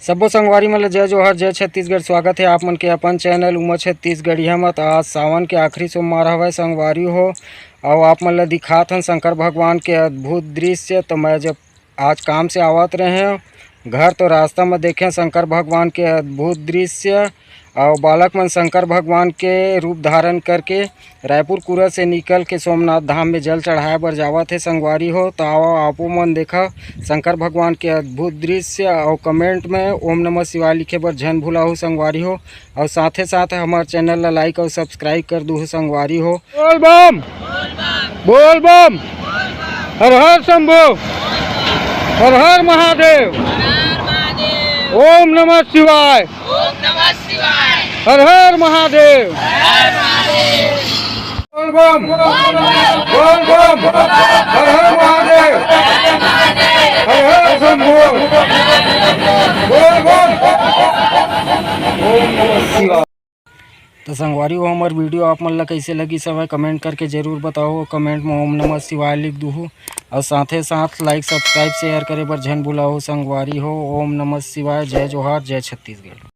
सब्बो संगवारी मन ल जय जोहर जय छत्तीसगढ़। स्वागत है आप मन के अपन चैनल उमा छत्तीसगढ़िया मत। आज सावन के आखिरी सोमवार हवय संगवारी हो, और आप मन ल दिखात हन शंकर भगवान के अद्भुत दृश्य। तो मैं जब आज काम से आवत रहे घर तो रास्ता में देखे शंकर भगवान के अद्भुत दृश्य, और बालक मन शंकर भगवान के रूप धारण करके रायपुर कुरा से निकल के सोमनाथ धाम में जल चढ़ाए बर जावत है संगवारी हो। तो आओ आपो मन देखा शंकर भगवान के अद्भुत दृश्य, और कमेंट में ओम नमः शिवाय लिखे बर झन भूलाहू संगवारी हो, और साथे साथ हमारे चैनल ला लाइक और सब्सक्राइब कर दूँ संगवारी हो। बोल बम बोल बम, हर हर शंभो, हर हर महादेव, ओम नमः शिवाय, हर हर महादेव, बोल बम बोल बम, हर हर महादेव, हर हर शंभो, बोल बम, ओम नमः शिवाय। तो संगवारी हो हमार वीडियो आप मन ला कैसे लगी सब कमेंट करके जरूर बताओ। कमेंट में ओम नमः शिवाय लिख दूँ, और साथे साथ लाइक सब्सक्राइब शेयर करे बर झन भूलाओ संगवारी हो। ओम नमः शिवाय, जय जोहार जय छत्तीसगढ़।